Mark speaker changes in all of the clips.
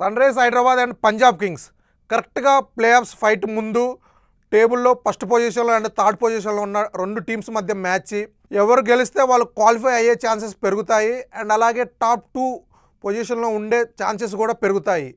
Speaker 1: Sun rise Hyderabad and Punjab Kings కరెక్ట్గా play offs fight ముందు టేబుల్లో ఫస్ట్ పొజిషన్లో అండ్ థర్డ్ పొజిషన్లో ఉన్న రెండు టీమ్స్ మధ్య మ్యాచ్. ఎవరు గెలిస్తే వాళ్ళు క్వాలిఫై అయ్యే ఛాన్సెస్ పెరుగుతాయి అండ్ అలాగే టాప్ 2 పొజిషన్లో ఉండే ఛాన్సెస్ కూడా పెరుగుతాయి.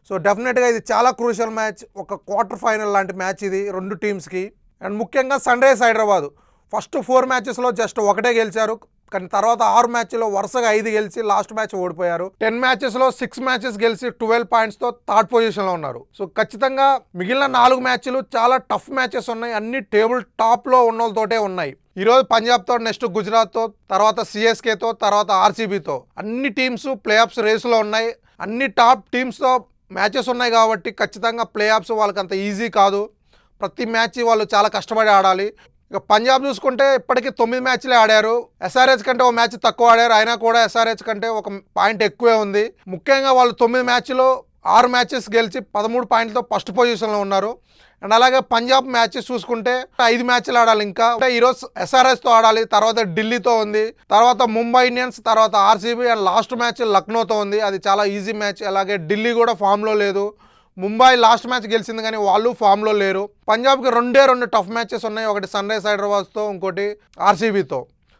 Speaker 1: సో డెఫినెట్గా ఇది చాలా క్రూషియల్ మ్యాచ్, ఒక క్వార్టర్ ఫైనల్ లాంటి మ్యాచ్ ఇది రెండు టీమ్స్కి. అండ్ ముఖ్యంగా సన్ రైజ్ హైదరాబాద్ ఫస్ట్ 4 మ్యాచెస్లో జస్ట్ ఒకటే గెలిచారు, కానీ తర్వాత 6 మ్యాచ్లో వరుసగా 5 గెలిచి లాస్ట్ మ్యాచ్ ఓడిపోయారు. 10 మ్యాచెస్లో 6 మ్యాచెస్ గెలిచి 12 పాయింట్స్తో థర్డ్ పొజిషన్లో ఉన్నారు. సో ఖచ్చితంగా మిగిలిన 4 మ్యాచ్లు చాలా టఫ్ మ్యాచెస్ ఉన్నాయి, అన్ని టేబుల్ టాప్లో ఉన్న వాళ్ళతోటే ఉన్నాయి. ఈరోజు పంజాబ్తో, నెక్స్ట్ గుజరాత్తో, తర్వాత సిఎస్కేతో, తర్వాత ఆర్సీబీతో అన్ని టీమ్స్ ప్లే ఆఫ్స్ రేసులో ఉన్నాయి. అన్ని టాప్ టీమ్స్తో మ్యాచెస్ ఉన్నాయి కాబట్టి ఖచ్చితంగా ప్లే ఆఫ్స్ వాళ్ళకి అంత ఈజీ కాదు. ప్రతి మ్యాచ్ వాళ్ళు చాలా కష్టపడి ఆడాలి. ఇక పంజాబ్ చూసుకుంటే ఇప్పటికీ 9 మ్యాచ్లే ఆడారు. ఎస్ఆర్హెచ్ కంటే ఒక మ్యాచ్ తక్కువ ఆడారు, అయినా కూడా ఎస్ఆర్హెచ్ కంటే ఒక పాయింట్ ఎక్కువే ఉంది. ముఖ్యంగా వాళ్ళు 9 మ్యాచ్లో 6 మ్యాచెస్ గెలిచి 13 పాయింట్లతో ఫస్ట్ పొజిషన్లో ఉన్నారు. అండ్ అలాగే పంజాబ్ మ్యాచెస్ చూసుకుంటే 5 మ్యాచ్లు ఆడాలి. ఇంకా ఈరోజు ఎస్ఆర్హెచ్తో ఆడాలి, తర్వాత ఢిల్లీతో ఉంది, తర్వాత ముంబై ఇండియన్స్, తర్వాత ఆర్సీబీ అండ్ లాస్ట్ మ్యాచ్ లక్నోతో ఉంది. అది చాలా ఈజీ మ్యాచ్. అలాగే ఢిల్లీ కూడా ఫామ్లో లేదు. ముంబై లాస్ట్ మ్యాచ్ గెలిచింది కానీ వాళ్ళు ఫామ్లో లేరు. పంజాబ్కి 2 టఫ్ మ్యాచెస్ ఉన్నాయి, ఒకటి సన్ రైజ్ హైదరాబాద్తో, ఇంకోటి ఆర్సీబీతో.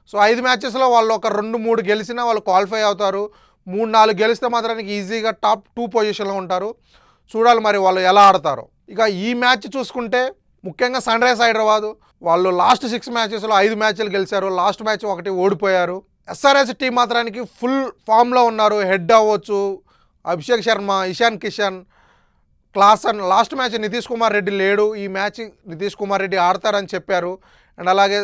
Speaker 1: సో 5 మ్యాచెస్లో వాళ్ళు ఒక 2-3 గెలిచినా వాళ్ళు క్వాలిఫై అవుతారు. 3-4 గెలిస్తే మాత్రానికి ఈజీగా టాప్ 2 పొజిషన్లో ఉంటారు. చూడాలి మరి వాళ్ళు ఎలా ఆడతారో. ఇక ఈ మ్యాచ్ చూసుకుంటే ముఖ్యంగా సన్ రైజ్ హైదరాబాద్ వాళ్ళు లాస్ట్ 6 మ్యాచెస్లో 5 మ్యాచ్లు గెలిచారు, లాస్ట్ మ్యాచ్ ఒకటి ఓడిపోయారు. ఎస్ఆర్హెచ్ టీం మాత్రానికి ఫుల్ ఫామ్లో ఉన్నారు. హెడ్ అవ్వచ్చు, Abhishek Sharma, Ishan Kishan, Klaasen. Last match Nitish Kumar Reddy లేడు, ఈ మ్యాచ్ నితీష్ కుమార్ రెడ్డి ఆడతారని చెప్పారు. అండ్ అలాగే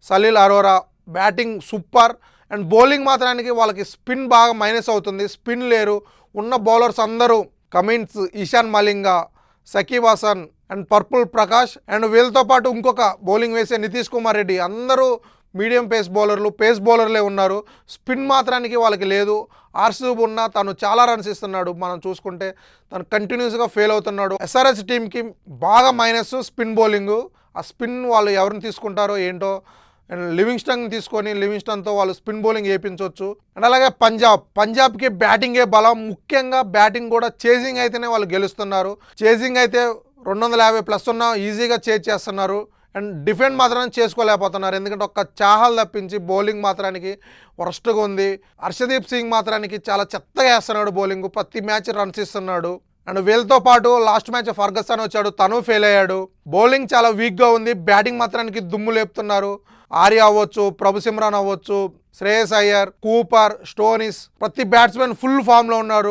Speaker 1: Salil Arora batting super. And bowling మాత్రానికి వాళ్ళకి స్పిన్ బాగా మైనస్ అవుతుంది, స్పిన్ లేరు. ఉన్న బౌలర్స్ అందరూ Cummins, Ishan Malinga, Sakib Hasan and purple Prakash and వీళ్ళతో పాటు ఇంకొక బౌలింగ్ వేసే నితీష్ కుమార్ రెడ్డి, అందరూ మీడియం పేస్ బౌలర్లు, పేస్ బౌలర్లే ఉన్నారు. స్పిన్ మాత్రానికి వాళ్ళకి లేదు. ఆర్సీబీ ఉన్నా తను చాలా రన్స్ ఇస్తున్నాడు. మనం చూసుకుంటే తను కంటిన్యూస్గా ఫెయిల్ అవుతున్నాడు. ఎస్ఆర్హెచ్ టీంకి బాగా మైనస్ స్పిన్ బౌలింగ్. ఆ స్పిన్ వాళ్ళు ఎవరిని తీసుకుంటారో ఏంటో. అండ్ లివింగ్స్టన్ తీసుకొని లివింగ్స్టన్తో వాళ్ళు స్పిన్ బౌలింగ్ వేయించవచ్చు. అండ్ అలాగే పంజాబ్కి బ్యాటింగే బలం. ముఖ్యంగా బ్యాటింగ్ కూడా చేజింగ్ అయితేనే వాళ్ళు గెలుస్తున్నారు. చేజింగ్ అయితే 250+ ఉన్నా ఈజీగా చేజ్ చేస్తున్నారు. అండ్ డిఫెండ్ మాత్రం చేసుకోలేకపోతున్నారు, ఎందుకంటే ఒక్క చాహల్ తప్పించి బౌలింగ్ మాత్రానికి వరస్ట్గా ఉంది. హర్షదీప్ సింగ్ మాత్రానికి చాలా చెత్తగా వేస్తున్నాడు బౌలింగ్, ప్రతి మ్యాచ్ రన్స్ ఇస్తున్నాడు. అండ్ వీళ్ళతో పాటు లాస్ట్ మ్యాచ్ ఫర్గసన్ వచ్చాడు, తను ఫెయిల్ అయ్యాడు. బౌలింగ్ చాలా వీక్గా ఉంది, బ్యాటింగ్ మాత్రానికి దుమ్ము లేపుతున్నారు. ఆర్య అవ్వచ్చు, ప్రభు సిమ్రాన్ అవ్వచ్చు, శ్రేయస్ అయ్యర్, కూపర్, స్టోనిస్, ప్రతి బ్యాట్స్మెన్ ఫుల్ ఫామ్లో ఉన్నారు.